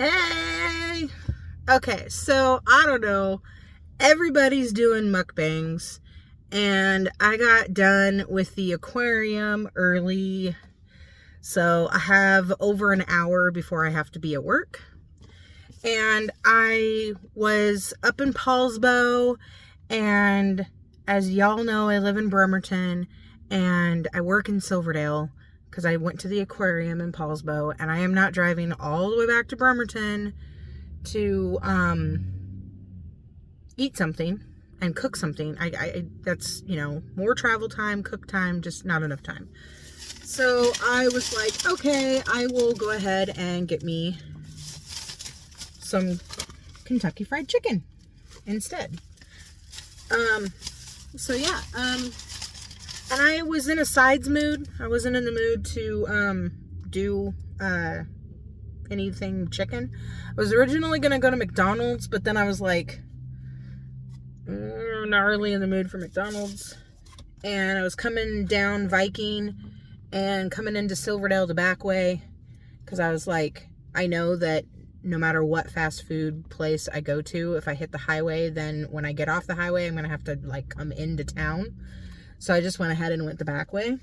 Hey! Okay, so I don't know. Everybody's doing mukbangs, and I got done with the aquarium early, so I have over an hour before I have to be at work. And I was up in Paulsbo, and as y'all know, I live in Bremerton, and I work in Silverdale, because I went to the aquarium in Paulsbo, and I am not driving all the way back to Bremerton to eat something and cook something. That's, more travel time, cook time, just not enough time. So I was like, okay, I will go ahead and get me some Kentucky Fried Chicken instead. So yeah, and I was in a sides mood. I wasn't in the mood to do anything chicken. I was originally going to go to McDonald's, but then I was like, not really in the mood for McDonald's. And I was coming down Viking and coming into Silverdale the back way, because I was like, I know that no matter what fast food place I go to, if I hit the highway, then when I get off the highway, I'm going to have to come into town. So I just went ahead and went the back way.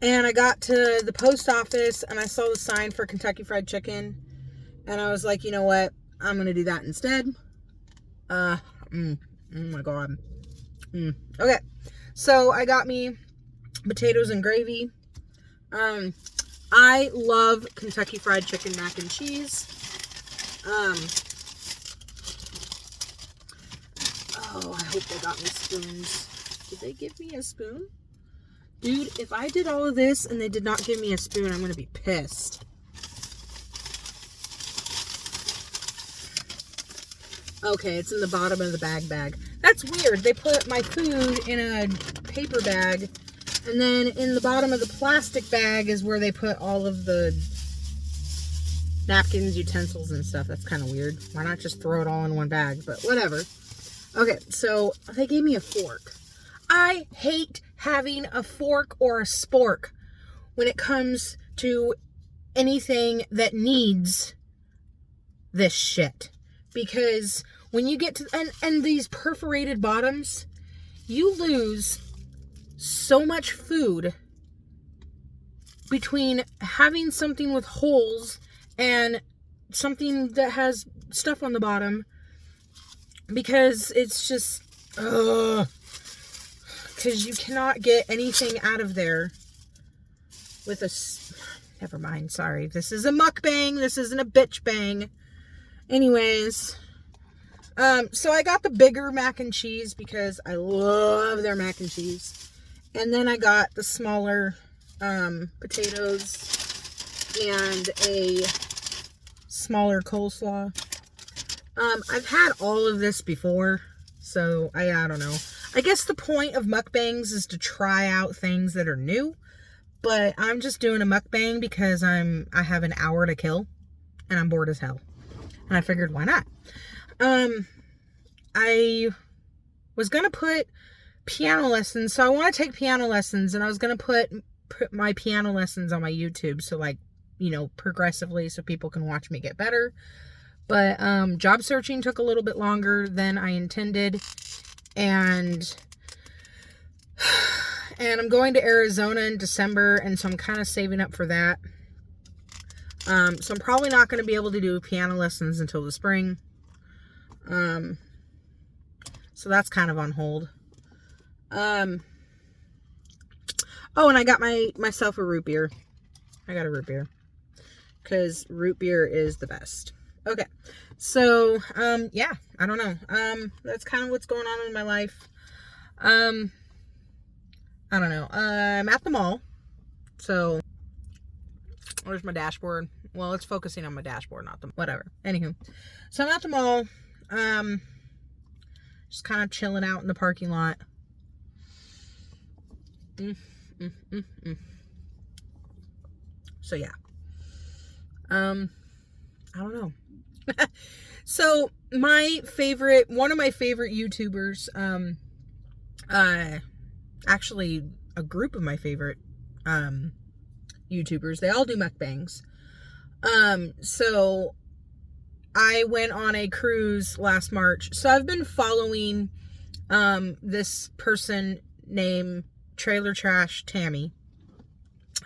And I got to the post office and I saw the sign for Kentucky Fried Chicken. And I was like, you know what? I'm going to do that instead. Oh my God. Okay. So I got me potatoes and gravy. I love Kentucky Fried Chicken mac and cheese. Oh, I hope they got me spoons. Did they give me a spoon? Dude, if I did all of this and they did not give me a spoon, I'm going to be pissed. Okay, it's in the bottom of the bag. That's weird. They put my food in a paper bag, and then in the bottom of the plastic bag is where they put all of the napkins, utensils, and stuff. That's kind of weird. Why not just throw it all in one bag? But whatever. Okay, so they gave me a fork. I hate having a fork or a spork when it comes to anything that needs this shit. Because when you get to, and these perforated bottoms, you lose so much food between having something with holes and something that has stuff on the bottom, because it's just, because you cannot get anything out of there with a, never mind, sorry. This is a mukbang. This isn't a bitch bang. Anyways, so I got the bigger mac and cheese because I love their mac and cheese. And then I got the smaller potatoes and a smaller coleslaw. I've had all of this before, so I don't know. I guess the point of mukbangs is to try out things that are new, but I'm just doing a mukbang because I have an hour to kill and I'm bored as hell. And I figured, why not? I was going to put piano lessons. So I want to take piano lessons, and I was going to put my piano lessons on my YouTube. So progressively, so people can watch me get better. But, job searching took a little bit longer than I intended. And I'm going to Arizona in December. And so I'm kind of saving up for that. So I'm probably not going to be able to do piano lessons until the spring. So that's kind of on hold. Oh, and I got myself a root beer. I got a root beer. Because root beer is the best. Okay. So, yeah, I don't know. That's kind of what's going on in my life. I don't know. I'm at the mall. So, where's my dashboard? Well, it's focusing on my dashboard, not the, whatever. Anywho. So I'm at the mall. Just kind of chilling out in the parking lot. So yeah. I don't know. So one of my favorite YouTubers, actually a group of my favorite YouTubers, they all do mukbangs. So I went on a cruise last March. So I've been following this person named Trailer Trash Tammy.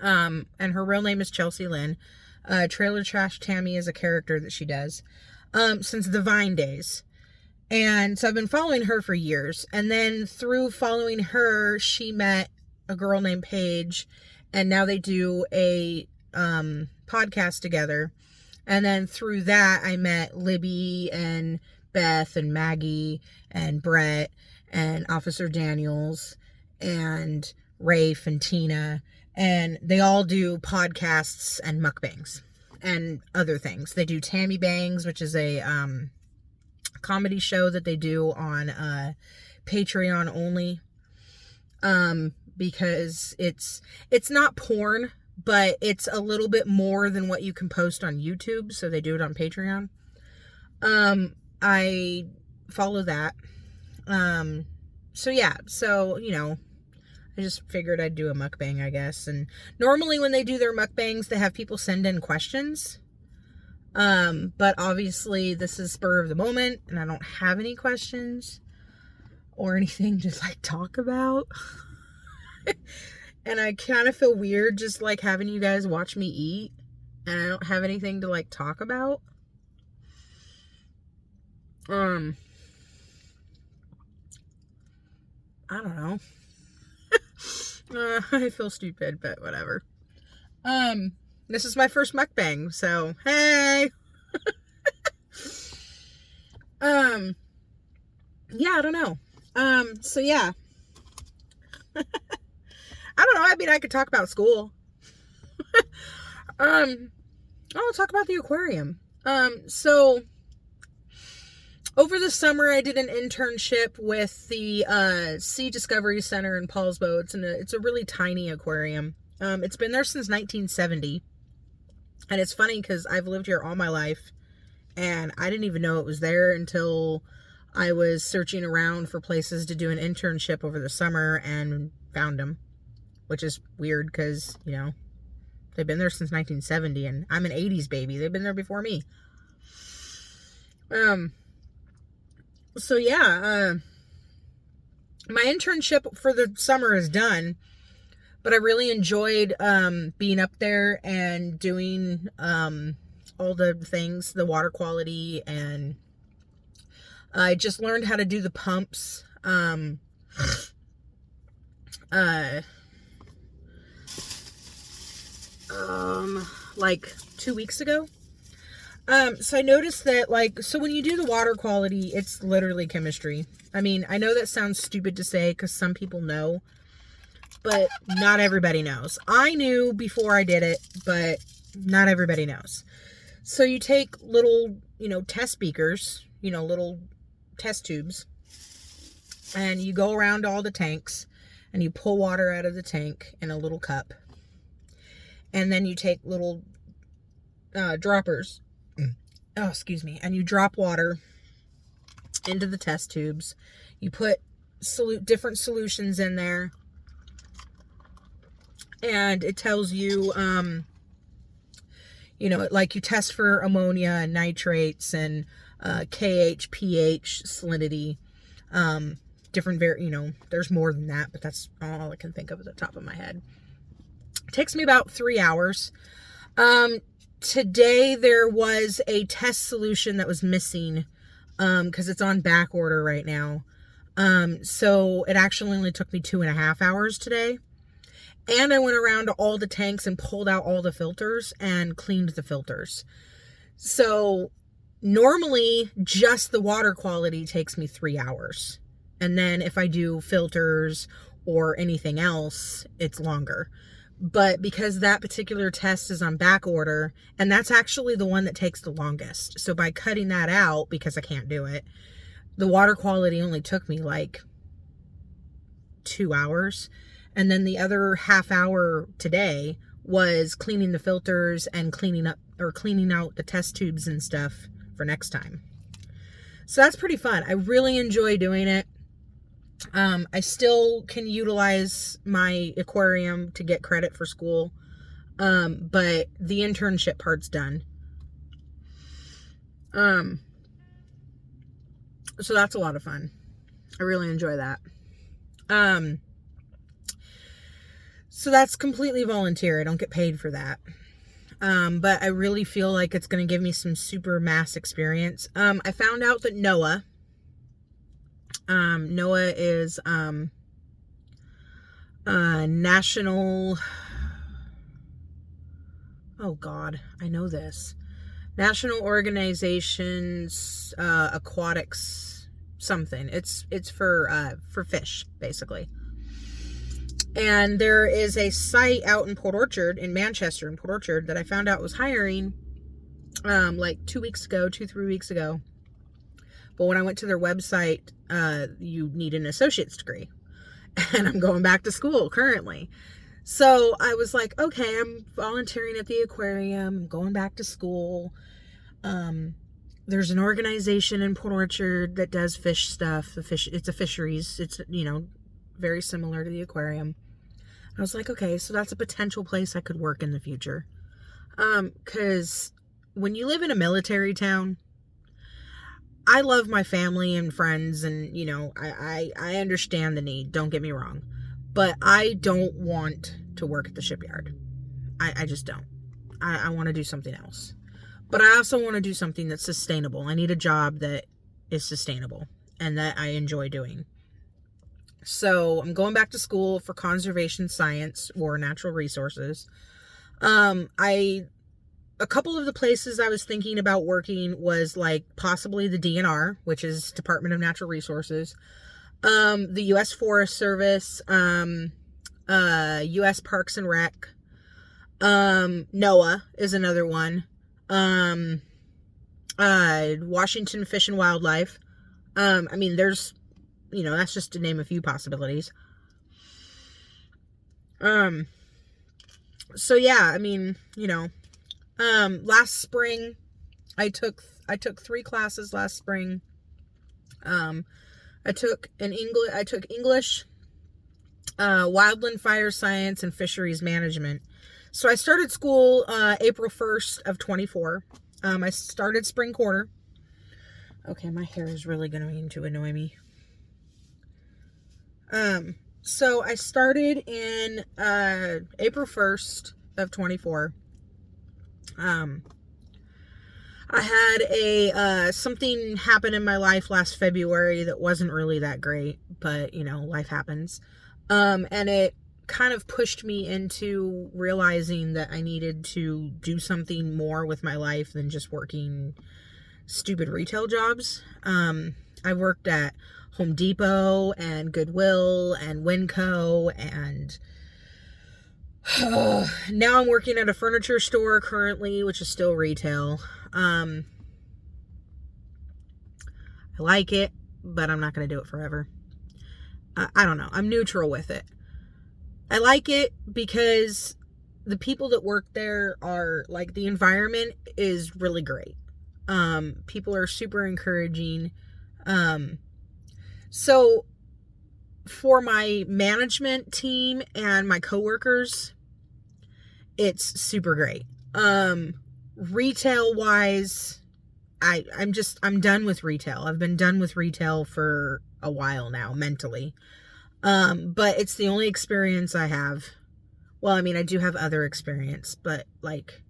And her real name is Chelsea Lynn. Trailer Trash Tammy is a character that she does since the Vine days. And so I've been following her for years. And then through following her, she met a girl named Paige. And now they do a podcast together. And then through that, I met Libby and Beth and Maggie and Brett and Officer Daniels and Rafe and Tina. And they all do podcasts and mukbangs and other things. They do Tammy Bangs, which is a comedy show that they do on Patreon only. Because it's not porn, but it's a little bit more than what you can post on YouTube, so they do it on Patreon. I follow that. So yeah, so, you know, I just figured I'd do a mukbang, I guess. And normally when they do their mukbangs, they have people send in questions. But obviously this is spur of the moment, and I don't have any questions or anything to, like, talk about. And I kind of feel weird just, like, having you guys watch me eat, and I don't have anything to, like, talk about. I don't know. I feel stupid, but whatever. This is my first mukbang, so, hey! Yeah, I don't know. So yeah. I don't know. I mean, I could talk about school. I'll talk about the aquarium. So over the summer, I did an internship with the Sea Discovery Center in Paulsbo. It's a really tiny aquarium. It's been there since 1970. And it's funny because I've lived here all my life, and I didn't even know it was there until I was searching around for places to do an internship over the summer and found them. Which is weird because, you know, they've been there since 1970, and I'm an 80s baby. They've been there before me. So yeah, my internship for the summer is done, but I really enjoyed being up there and doing all the things, the water quality, and I just learned how to do the pumps. Like 2 weeks ago. So I noticed that, like, so when you do the water quality, it's literally chemistry. I mean, I know that sounds stupid to say because some people know, but not everybody knows. I knew before I did it, but not everybody knows. So you take little, you know, test beakers, you know, little test tubes, and you go around all the tanks, and you pull water out of the tank in a little cup. And then you take little droppers, and you drop water into the test tubes. You put different solutions in there, and it tells you, you know, like you test for ammonia and nitrates and KH, pH, salinity, different, you know, there's more than that, but that's all I can think of at the top of my head. It takes me about 3 hours. Today there was a test solution that was missing, because it's on back order right now. So it actually only took me 2.5 hours today. And I went around to all the tanks and pulled out all the filters and cleaned the filters. So normally just the water quality takes me 3 hours. And then if I do filters or anything else, it's longer. But because that particular test is on back order, and that's actually the one that takes the longest. So by cutting that out, because I can't do it, the water quality only took me like 2 hours. And then the other half hour today was cleaning the filters and cleaning out the test tubes and stuff for next time. So that's pretty fun. I really enjoy doing it. I still can utilize my aquarium to get credit for school. But the internship part's done. So that's a lot of fun. I really enjoy that. So that's completely volunteer. I don't get paid for that. But I really feel like it's going to give me some super mass experience. I found out that NOAA is, National, oh God, I know this. National Organizations, Aquatics, something. It's for fish, basically. And there is a site out in Port Orchard, in Manchester, in Port Orchard, that I found out was hiring, like 3 weeks ago. But when I went to their website, you need an associate's degree. And I'm going back to school currently. So I was like, okay, I'm volunteering at the aquarium. I'm going back to school. There's an organization in Port Orchard that does fish stuff. It's a fisheries. It's, very similar to the aquarium. I was like, okay, so that's a potential place I could work in the future. Because when you live in a military town, I love my family and friends, and, I understand the need, don't get me wrong. But I don't want to work at the shipyard. I just don't. I want to do something else. But I also want to do something that's sustainable. I need a job that is sustainable and that I enjoy doing. So I'm going back to school for conservation science or natural resources. A couple of the places I was thinking about working was like possibly the DNR, which is Department of Natural Resources, the U.S. Forest Service, U.S. Parks and Rec, NOAA is another one, Washington Fish and Wildlife. There's, that's just to name a few possibilities. So yeah, last spring, I took 3 classes last spring. I took English, wildland fire science, and fisheries management. So I started school, April 1st of 24. I started spring quarter. Okay, my hair is really going to annoy me. So I started in, April 1st of 24. I had something happen in my life last February that wasn't really that great, but, life happens. And it kind of pushed me into realizing that I needed to do something more with my life than just working stupid retail jobs. I worked at Home Depot and Goodwill and Winco, and now I'm working at a furniture store currently, which is still retail. I like it, but I'm not going to do it forever. I don't know. I'm neutral with it. I like it because the people that work there are, like, the environment is really great. People are super encouraging. So for my management team and my coworkers, it's super great. Retail wise, I'm done with retail. I've been done with retail for a while now, mentally. But it's the only experience I have. Well, I do have other experience, but like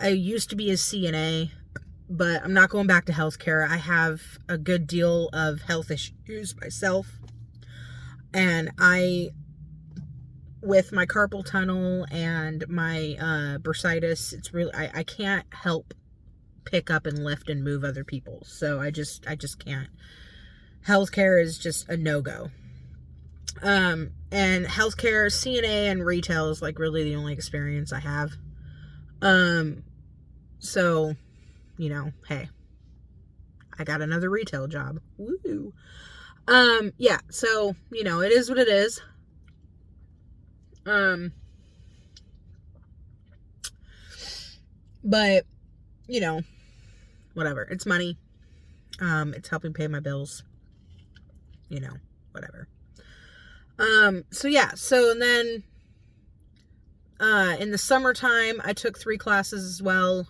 I used to be a CNA, but I'm not going back to healthcare. I have a good deal of health issues myself. And with my carpal tunnel and my bursitis, it's really, I can't help pick up and lift and move other people. So I just can't. Healthcare is just a no-go. And healthcare, CNA, and retail is like really the only experience I have. So, hey, I got another retail job. Woo. Yeah, so, it is what it is. But, whatever. It's money. It's helping pay my bills. Whatever. So yeah, so then, In the summertime, I took 3 classes as well.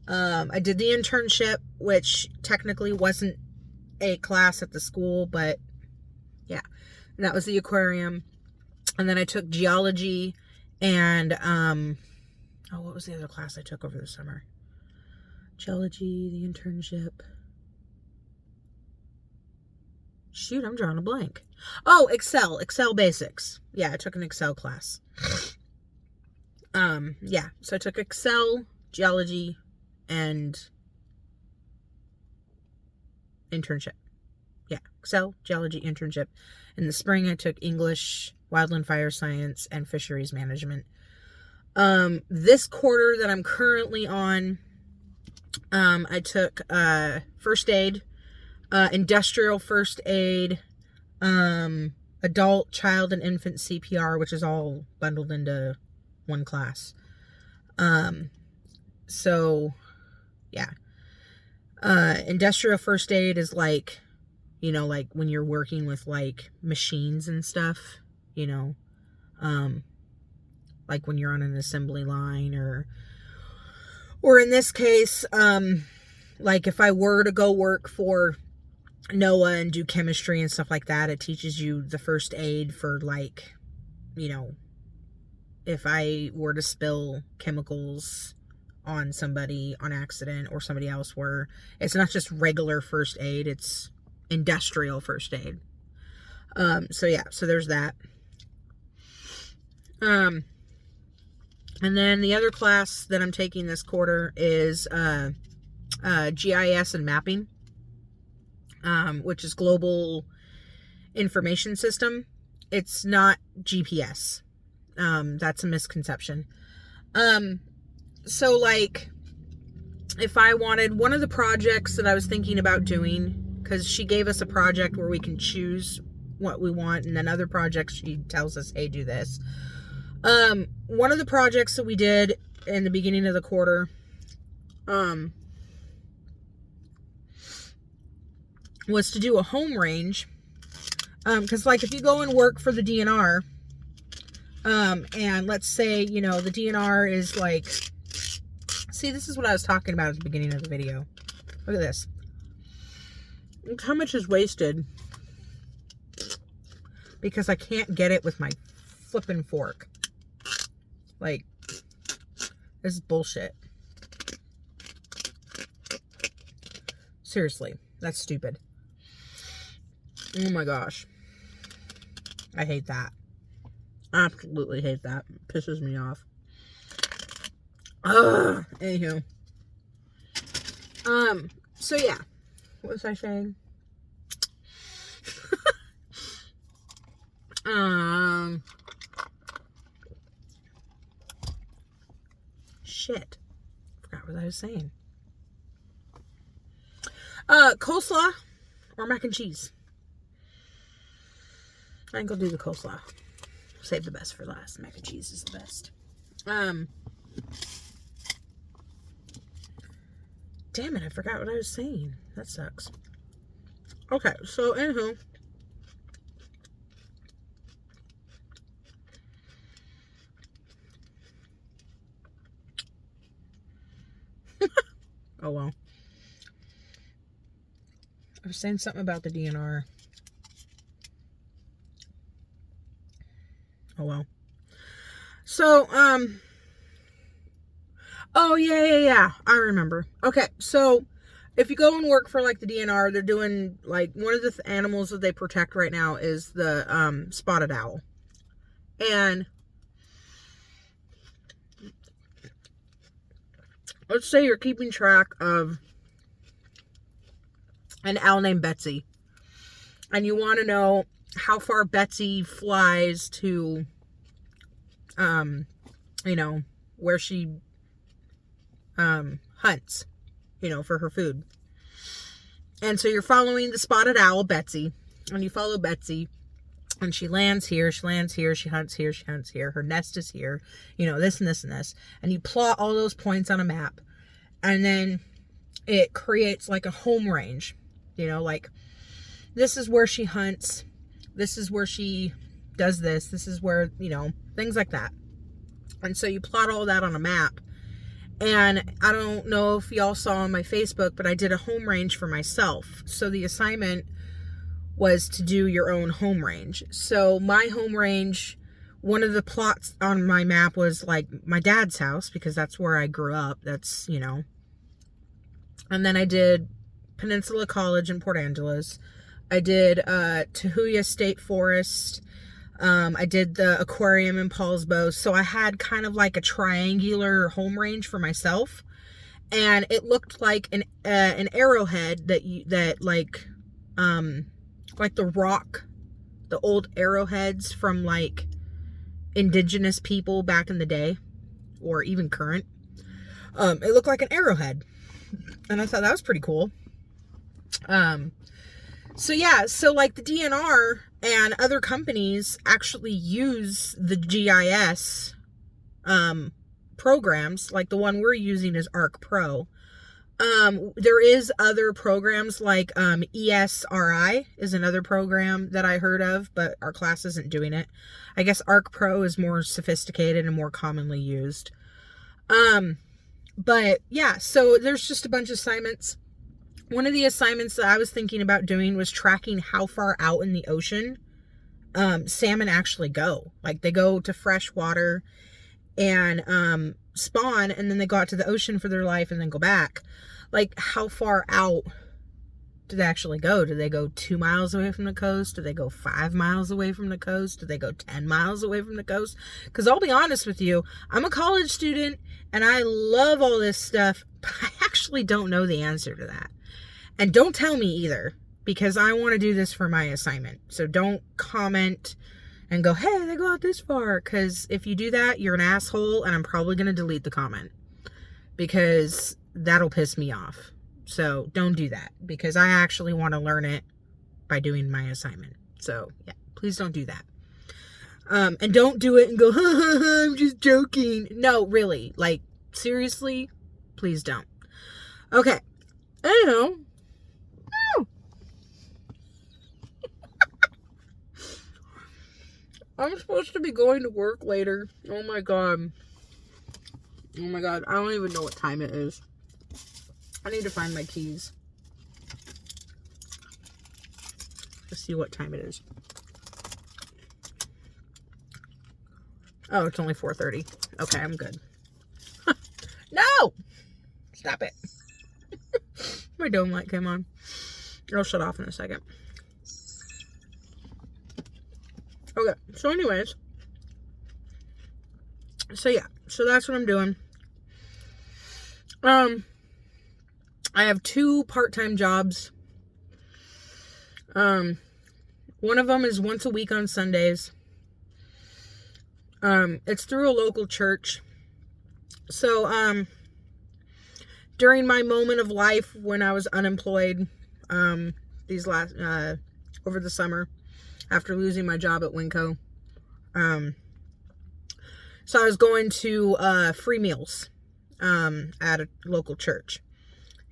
I did the internship, which technically wasn't a class at the school, but yeah, and that was the aquarium. And then I took geology and, what was the other class I took over the summer? Geology, the internship. Shoot, I'm drawing a blank. Oh, Excel basics. Yeah, I took an Excel class. Yeah, so I took Excel, geology, and internship. Yeah, Excel, geology, internship. In the spring, I took English, wildland fire science, and fisheries management. This quarter that I'm currently on, I took first aid, industrial first aid, adult, child, and infant CPR, which is all bundled into one class. So yeah. Industrial first aid is like, you know, like when you're working with like machines and stuff, you know, like when you're on an assembly line, or in this case, like if I were to go work for NOAA and do chemistry and stuff like that, it teaches you the first aid for, like, you know, if I were to spill chemicals on somebody on accident or somebody else were, it's not just regular first aid, it's industrial first aid. So yeah, so there's that. And then the other class that I'm taking this quarter is GIS and mapping, which is Global Information System. It's not GPS. That's a misconception. So like, if I wanted, one of the projects that I was thinking about doing, because she gave us a project where we can choose what we want, and then other projects she tells us, hey, do this. One of the projects that we did in the beginning of the quarter, was to do a home range. Because like if you go and work for the DNR, and let's say, you know, the DNR is like, see, this is what I was talking about at the beginning of the video. Look at this. Look how much is wasted because I can't get it with my flipping fork. Like, this is bullshit. Seriously, that's stupid. Oh my gosh. I hate that. Absolutely hate that. It pisses me off. Ugh. Anywho. So yeah. What was I saying? Shit. Forgot what I was saying. Coleslaw or mac and cheese. I think I'll do the coleslaw. Save the best for last. Mac and cheese is the best. Damn it, I forgot what I was saying. That sucks. Okay, so anywho. Oh well. I was saying something about the DNR. Oh well. So, oh yeah, I remember. Okay, so if you go and work for like the DNR, they're doing like one of the animals that they protect right now is the spotted owl. And let's say you're keeping track of an owl named Betsy, and you want to know how far Betsy flies to, you know, where she hunts, you know, for her food. And so you're following the spotted owl, Betsy, and you follow Betsy, and she lands here, she lands here, she hunts here, she hunts here, her nest is here, you know, this and this and this. And you plot all those points on a map, and then it creates like a home range, you know, like this is where she hunts, this is where she does this is where, you know, things like that. And so you plot all that on a map. And I don't know if y'all saw on my Facebook, but I did a home range for myself. So the assignment was to do your own home range. So my home range, one of the plots on my map was like my dad's house, because that's where I grew up. That's, you know. And then I did Peninsula College in Port Angeles. I did Tahuya State Forest. I did the aquarium in Paulsbo. So I had kind of like a triangular home range for myself, and it looked like an arrowhead that like the rock, the old arrowheads from like indigenous people back in the day, or even current. It looked like an arrowhead, and I thought that was pretty cool. So yeah, so like the DNR and other companies actually use the GIS programs. Like the one we're using is Arc Pro. There is other programs like ESRI is another program that I heard of, but our class isn't doing it. I guess Arc Pro is more sophisticated and more commonly used. But yeah, so there's just a bunch of assignments. One of the assignments that I was thinking about doing was tracking how far out in the ocean salmon actually go. Like they go to fresh water and spawn, and then they go out to the ocean for their life and then go back. Like how far out do they actually go? Do they go 2 miles away from the coast? Do they go 5 miles away from the coast? Do they go 10 miles away from the coast? Because I'll be honest with you, I'm a college student and I love all this stuff, but I actually don't know the answer to that. And don't tell me either, because I want to do this for my assignment. So don't comment and go, hey, they go out this far. Because if you do that, you're an asshole, and I'm probably going to delete the comment, because that'll piss me off. So don't do that, because I actually want to learn it by doing my assignment. So yeah, please don't do that. And don't do it and go, ha, ha, ha, I'm just joking. No, really, like seriously, please don't. Okay. Anyhow. I'm supposed to be going to work later. Oh my god. Oh my god. I don't even know what time it is. I need to find my keys. Let's see what time it is. Oh, it's only 4:30. Okay, I'm good. No! Stop it. My dome light came on. It'll shut off in a second. Okay, so anyways. So yeah, so that's what I'm doing. I have 2 part-time jobs. One of them is once a week on Sundays. It's through a local church. So, during my moment of life when I was unemployed, over the summer, after losing my job at Winco, so I was going to, free meals, at a local church.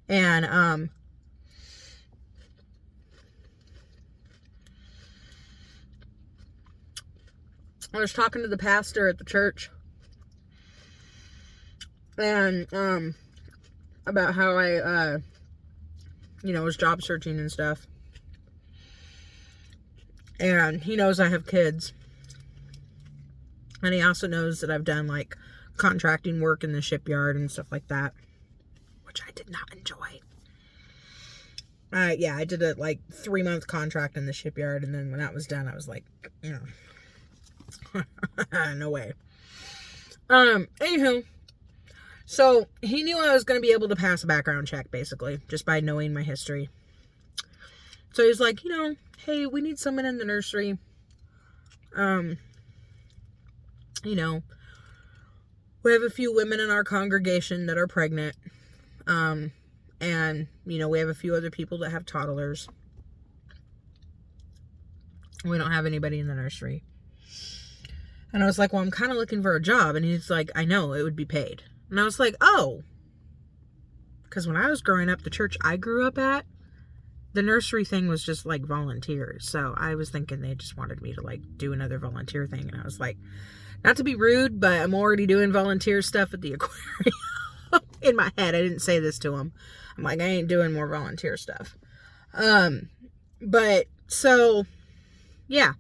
And, I was talking to the pastor at the church, and, about how I, was job searching and stuff. And he knows I have kids. And he also knows that I've done, like, contracting work in the shipyard and stuff like that, which I did not enjoy. Yeah, I did a, 3-month contract in the shipyard, and then when that was done, I was like, no way. Anywho, so he knew I was going to be able to pass a background check, basically, just by knowing my history. So he was like, hey, we need someone in the nursery. We have a few women in our congregation that are pregnant. And, we have a few other people that have toddlers. We don't have anybody in the nursery. And I was like, well, I'm kind of looking for a job. And he's like, I know, it would be paid. And I was like, oh. Because when I was growing up, the church I grew up at, the nursery thing was just, volunteers. So I was thinking they just wanted me to, do another volunteer thing. And I was like, Not to be rude, but I'm already doing volunteer stuff at the aquarium. In my head, I didn't say this to him. I'm like, I ain't doing more volunteer stuff. But so yeah.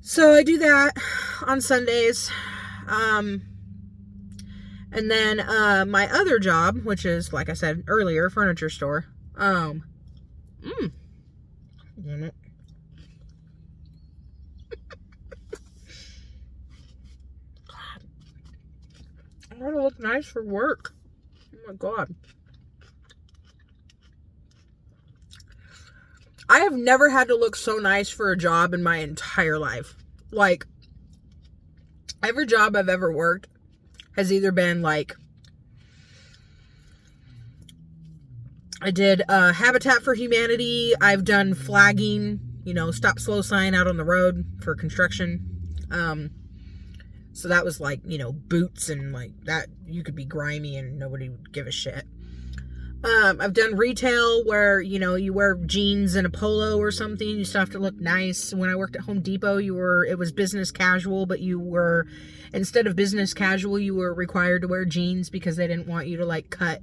So I do that on Sundays. And then my other job, which is, like I said earlier, furniture store. Damn it. God. I want to look nice for work. Oh my God. I have never had to look so nice for a job in my entire life. Like, every job I've ever worked has either been like, I did Habitat for Humanity. I've done flagging, stop slow sign out on the road for construction. So that was like, boots and like that. You could be grimy and nobody would give a shit. I've done retail where, you wear jeans and a polo or something. You still have to look nice. When I worked at Home Depot, it was business casual, but instead of business casual, you were required to wear jeans because they didn't want you to like cut.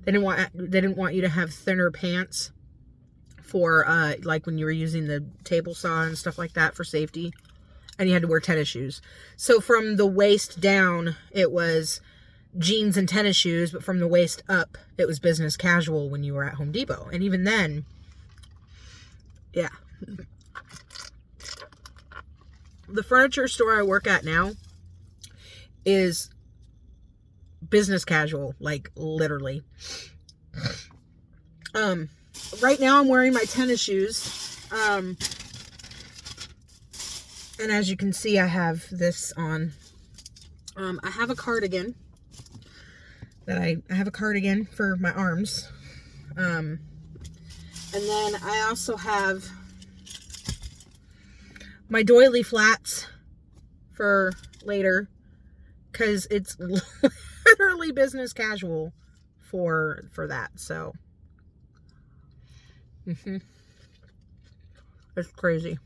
They didn't want you to have thinner pants for, like when you were using the table saw and stuff like that for safety. And you had to wear tennis shoes. So from the waist down, it was jeans and tennis shoes, but from the waist up, it was business casual when you were at Home Depot. And even then, yeah. The furniture store I work at now is business casual, like literally. Right now I'm wearing my tennis shoes. And as you can see, I have this on. I have a cardigan. I have a cardigan for my arms. And then I also have my doily flats for later, because it's literally business casual for that. So it's crazy.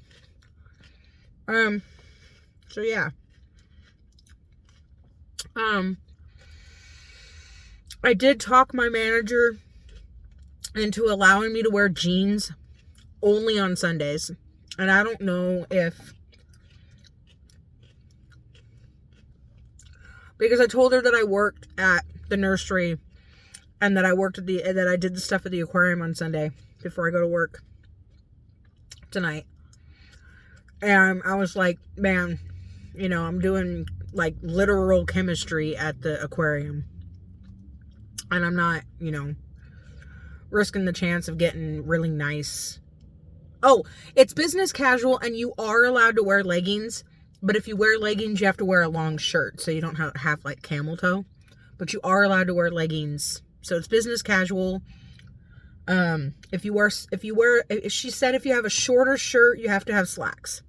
So yeah. I did talk my manager into allowing me to wear jeans only on Sundays. And I don't know if, because I told her that I worked at the nursery and that that I did the stuff at the aquarium on Sunday before I go to work tonight. And I was like, man, I'm doing like literal chemistry at the aquarium. And I'm not, risking the chance of getting really nice. Oh, it's business casual and you are allowed to wear leggings. But if you wear leggings, you have to wear a long shirt. So you don't have like camel toe. But you are allowed to wear leggings. So it's business casual. She said if you have a shorter shirt, you have to have slacks.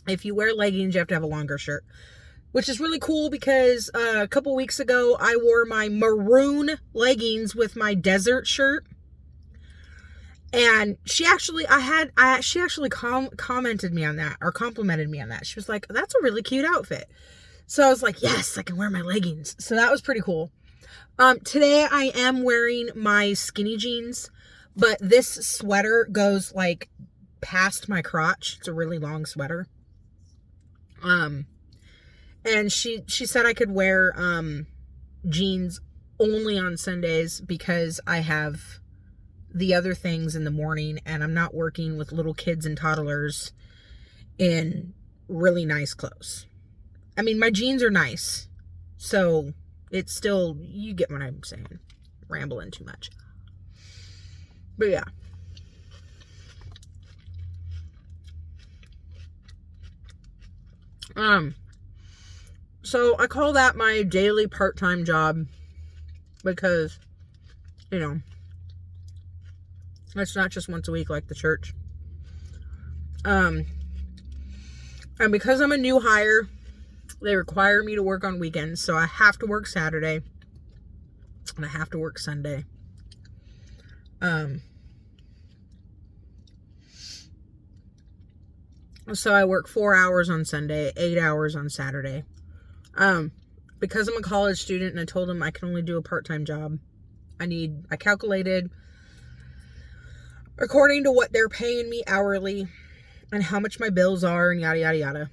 If you wear leggings, you have to have a longer shirt. Which is really cool because a couple weeks ago, I wore my maroon leggings with my desert shirt. And she actually commented me on that, or complimented me on that. She was like, that's a really cute outfit. So I was like, yes, I can wear my leggings. So that was pretty cool. Today I am wearing my skinny jeans, but this sweater goes like past my crotch. It's a really long sweater. And she said I could wear jeans only on Sundays because I have the other things in the morning and I'm not working with little kids and toddlers in really nice clothes. I mean, my jeans are nice, so it's still, you get what I'm saying. Rambling too much. But yeah. So I call that my daily part-time job because, it's not just once a week like the church. And because I'm a new hire, they require me to work on weekends. So I have to work Saturday and I have to work Sunday. So I work 4 hours on Sunday, 8 hours on Saturday. Because I'm a college student and I told them I can only do a part-time job. I calculated according to what they're paying me hourly and how much my bills are and yada, yada, yada.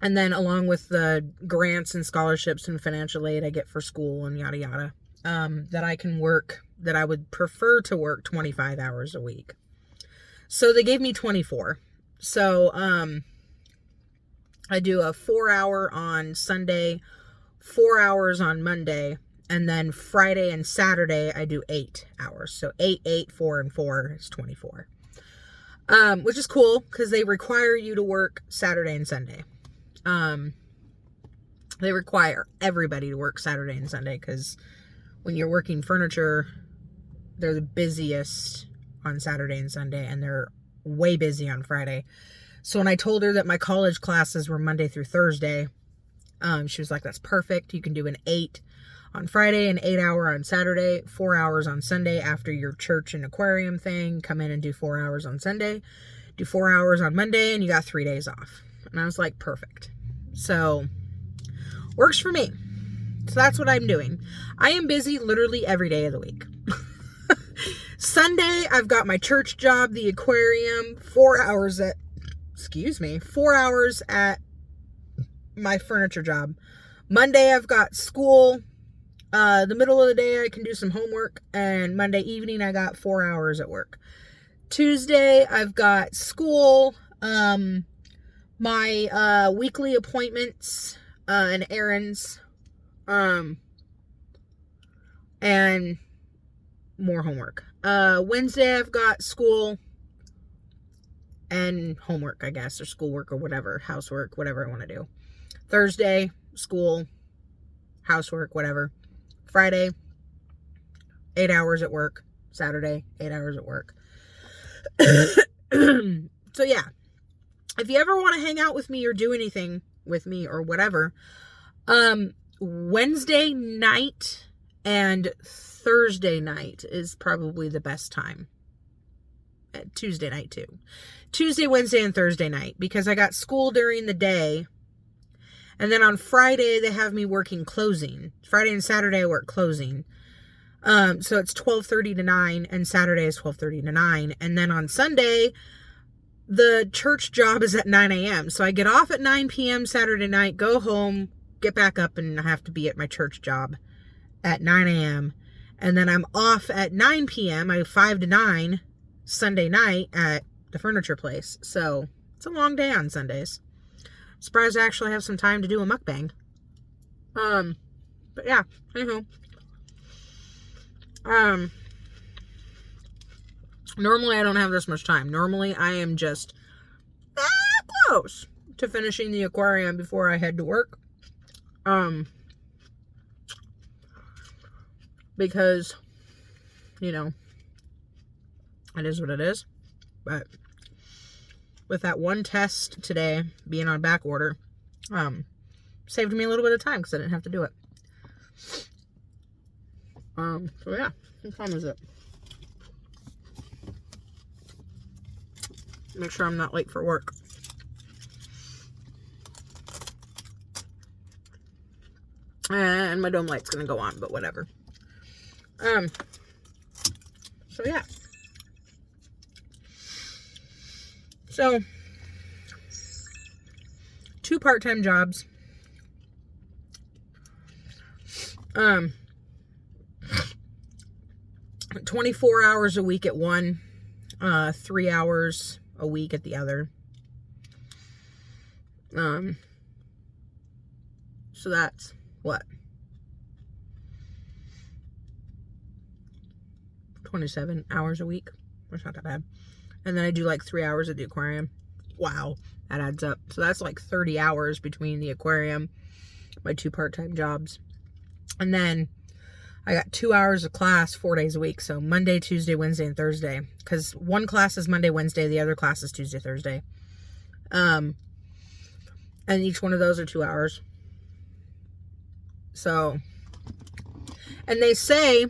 And then along with the grants and scholarships and financial aid I get for school and yada, yada, that I can work, that I would prefer to work 25 hours a week. So they gave me 24. So, I do a 4 hour on Sunday, 4 hours on Monday, and then Friday and Saturday I do 8 hours. So 8, 8, 4, and 4 is 24. Which is cool because they require you to work Saturday and Sunday. They require everybody to work Saturday and Sunday because when you're working furniture, they're the busiest on Saturday and Sunday, and they're way busy on Friday. So when I told her that my college classes were Monday through Thursday, she was like, that's perfect. You can do an 8 on Friday, an 8 hour on Saturday, 4 hours on Sunday after your church and aquarium thing. Come in and do 4 hours on Sunday, do 4 hours on Monday, and you got 3 days off. And I was like, perfect. So works for me. So that's what I'm doing. I am busy literally every day of the week. Sunday, I've got my church job, the aquarium, 4 hours at my furniture job. Monday, I've got school. The middle of the day, I can do some homework. And Monday evening, I got 4 hours at work. Tuesday, I've got school, my weekly appointments and errands, and more homework. Wednesday, I've got school and homework, I guess, or schoolwork or whatever, housework, whatever I want to do. Thursday, school, housework, whatever. Friday, 8 hours at work. Saturday, 8 hours at work. So yeah, if you ever want to hang out with me or do anything with me or whatever, Wednesday night and Thursday night is probably the best time. Tuesday night too. Tuesday, Wednesday, and Thursday night, because I got school during the day. And then on Friday, they have me working closing. Friday and Saturday, I work closing. So it's 12:30 to 9, and Saturday is 12:30 to 9. And then on Sunday, the church job is at 9 a.m. So I get off at 9 p.m. Saturday night, go home, get back up, and I have to be at my church job at 9 a.m. And then I'm off at 9 p.m. I have 5 to 9 Sunday night at the furniture place. So it's a long day on Sundays. Surprised I actually have some time to do a mukbang. But yeah, anywho. Normally I don't have this much time. Normally I am just that close to finishing the aquarium before I head to work. Because, you know, it is what it is. But with that one test today being on back order, saved me a little bit of time because I didn't have to do it. So yeah, what time is it? Make sure I'm not late for work. And my dome light's gonna go on, but whatever. So yeah. So 2 part-time jobs. 24 hours a week at one, 3 hours a week at the other. So that's what? 27 hours a week. That's not that bad. And then I do like 3 hours at the aquarium. Wow, that adds up. So that's like 30 hours between the aquarium, my 2 part-time jobs. And then I got 2 hours of class 4 days a week. So Monday, Tuesday, Wednesday, and Thursday. Because one class is Monday, Wednesday. The other class is Tuesday, Thursday. And each one of those are 2 hours. So, and they say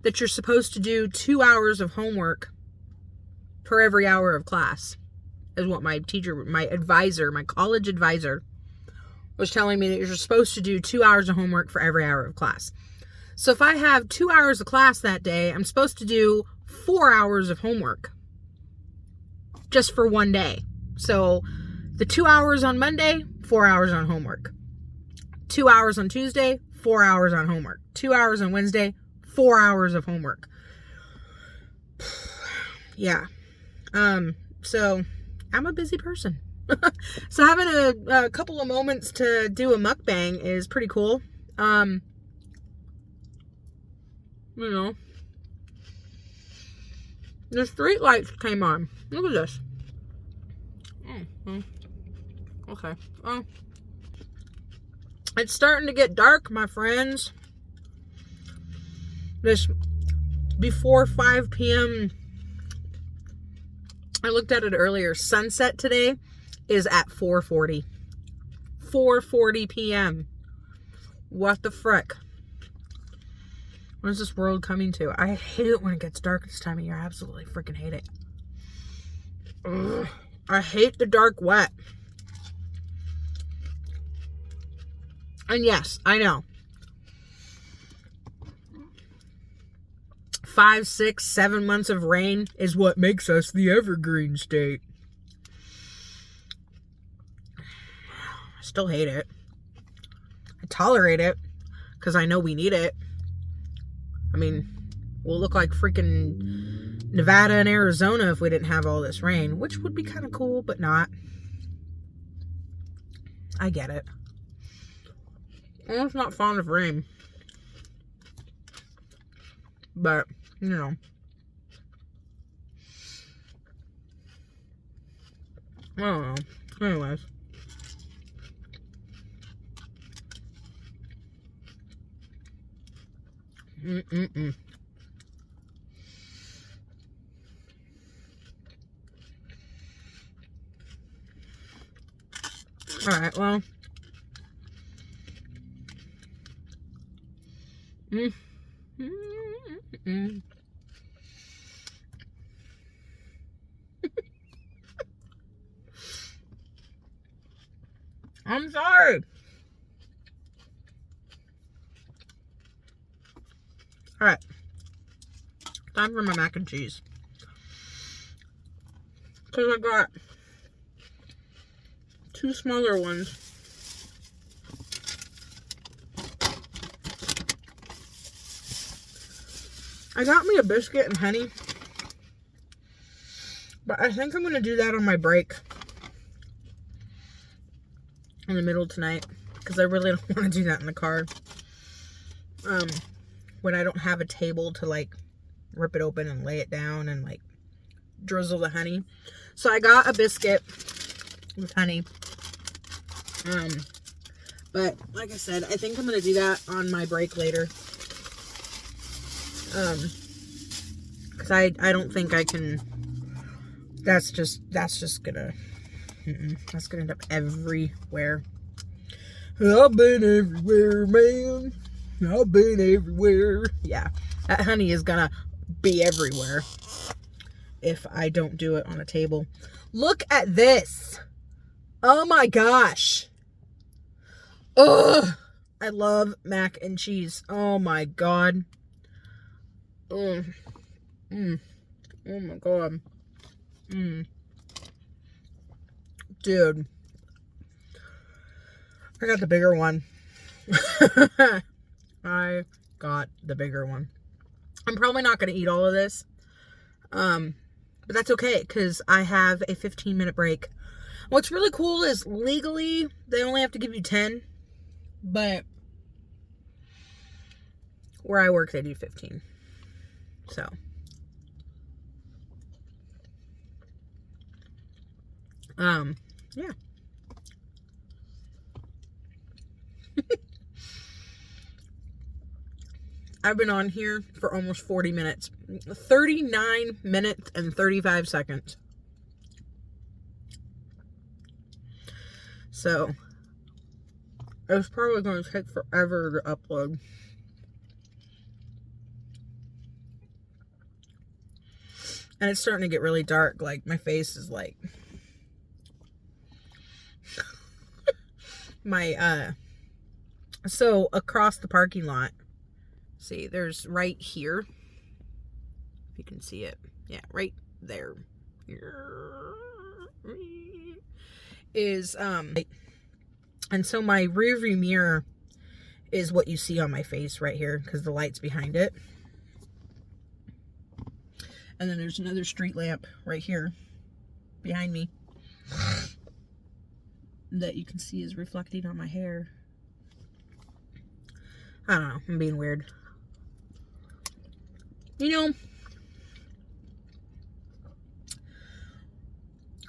that you're supposed to do 2 hours of homework per every hour of class. is what my advisor, my college advisor was telling me, that you're supposed to do 2 hours of homework for every hour of class. So if I have 2 hours of class that day, I'm supposed to do 4 hours of homework just for one day. So the 2 hours on Monday, 4 hours on homework. 2 hours on Tuesday, 4 hours on homework. 2 hours on Wednesday, 4 hours of homework. Yeah. So I'm a busy person. So having a couple of moments to do a mukbang is pretty cool. You know, the street lights came on. Look at this. Okay. Oh, it's starting to get dark, my friends. This before 5 p.m. I looked at it earlier. Sunset today is at 4:40. 4:40 p.m. What the frick? What is this world coming to? I hate it when it gets dark this time of year. I absolutely freaking hate it. Ugh. I hate the dark wet. And yes, I know. 5, 6, 7 months of rain is what makes us the evergreen state. I still hate it. I tolerate it because I know we need it. I mean, we'll look like freaking Nevada and Arizona if we didn't have all this rain, which would be kind of cool, but not. I get it. I'm just not fond of rain. But, you know. I don't know. Anyways. Alright, well. I'm sorry. Alright. Time for my mac and cheese. Because I got 2 smaller ones. I got me a biscuit and honey. But I think I'm going to do that on my break. In the middle tonight. Because I really don't want to do that in the car. When I don't have a table to like rip it open and lay it down and like drizzle the honey. So I got a biscuit with honey. But like I said, I think I'm going to do that on my break later. Because I don't think I can. That's just gonna that's gonna end up everywhere. I've been everywhere, man. I've been everywhere. Yeah, that honey is gonna be everywhere if I don't do it on a table. Look at this. Oh my gosh. Ugh. I love mac and cheese. Oh my god. Oh my god. Dude. I got the bigger one. I got the bigger one. I'm probably not going to eat all of this. But that's okay, because I have a 15-minute break. What's really cool is legally, they only have to give you 10. But where I work, they do 15. So. Yeah. I've been on here for almost 40 minutes. 39 minutes and 35 seconds. So, it's probably going to take forever to upload. And it's starting to get really dark. Like, my face is like so across the parking lot, see, there's right here, if you can see it, yeah, right there is, and so my rear view mirror is what you see on my face right here, because the light's behind it. And then there's another street lamp right here behind me that you can see is reflecting on my hair. I don't know, I'm being weird. You know,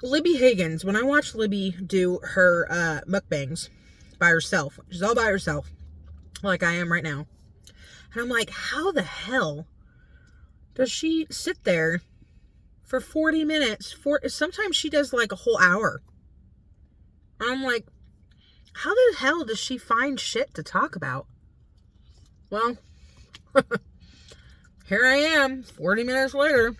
Libby Higgins, when I watch Libby do her mukbangs by herself, she's all by herself, like I am right now. And I'm like, how the hell does she sit there for 40 minutes? Sometimes she does like a whole hour. And I'm like, how the hell does she find shit to talk about? Well, here I am, 40 minutes later.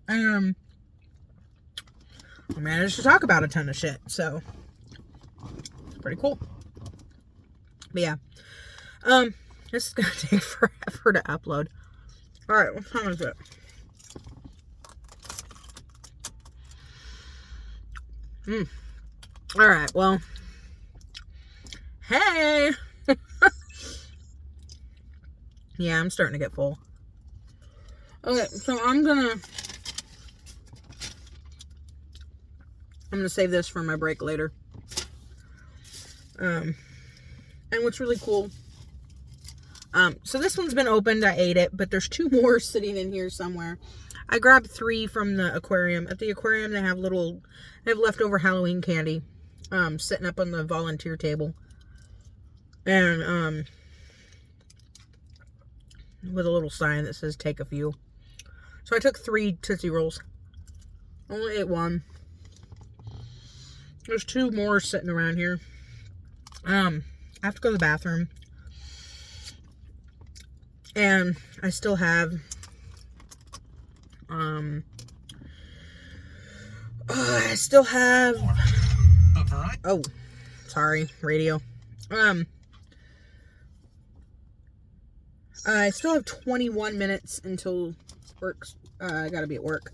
I managed to talk about a ton of shit, so it's pretty cool. But yeah, this is gonna take forever to upload. All right, what time is it? All right, well, hey. Yeah, I'm starting to get full. Okay, so I'm gonna save this for my break later. And what's really cool, so this one's been opened, I ate it, but there's 2 more sitting in here somewhere. I grabbed 3 from the aquarium. At the aquarium, they have leftover Halloween candy, sitting up on the volunteer table. And, with a little sign that says take a few. So I took 3 Tootsie Rolls. Only ate 1. There's 2 more sitting around here. I have to go to the bathroom. And I still have, oh, sorry, radio. I still have 21 minutes until work. I gotta be at work.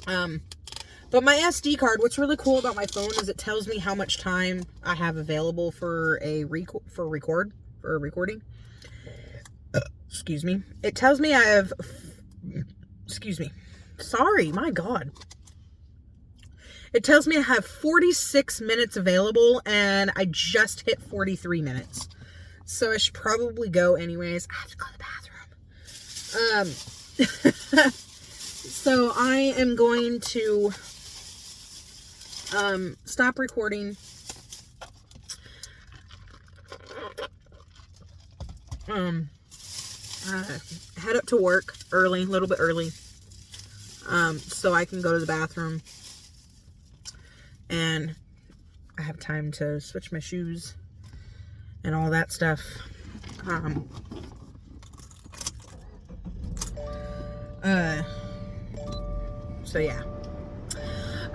But my SD card, what's really cool about my phone is it tells me how much time I have available for recording. Excuse me. It tells me I have, sorry, my God. It tells me I have 46 minutes available, and I just hit 43 minutes. So I should probably go anyways. I have to go to the bathroom. So I am going to stop recording. Head up to work early, a little bit early, so I can go to the bathroom and I have time to switch my shoes and all that stuff. So yeah.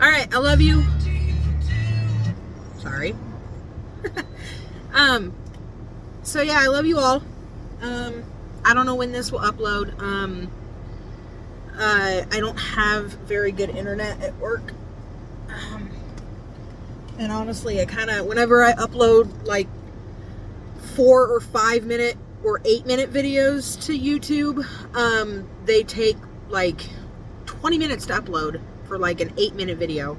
All right, I love you. Sorry. So yeah, I love you all. I don't know when this will upload. I don't have very good internet at work. And honestly, whenever I upload like 4 or 5 minute or 8 minute videos to YouTube, they take like 20 minutes to upload for like an 8-minute video.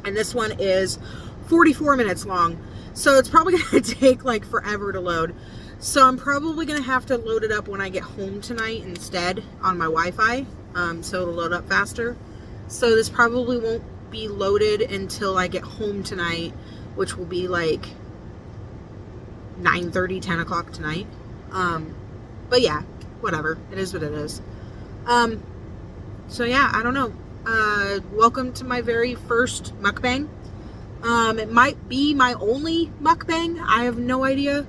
And this one is 44 minutes long. So it's probably going to take like forever to load. So I'm probably going to have to load it up when I get home tonight instead on my Wi-Fi. So it'll load up faster. So this probably won't be loaded until I get home tonight, which will be like 9:30, 10 o'clock tonight. But yeah, whatever. It is what it is. So yeah, I don't know. Welcome to my very first mukbang. It might be my only mukbang. I have no idea.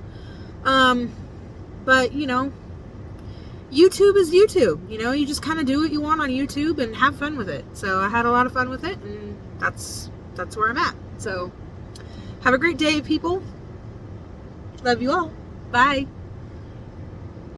But you know, YouTube is YouTube. You know, you just kind of do what you want on YouTube and have fun with it. So I had a lot of fun with it, and that's where I'm at. So have a great day, people. Love you all. Bye.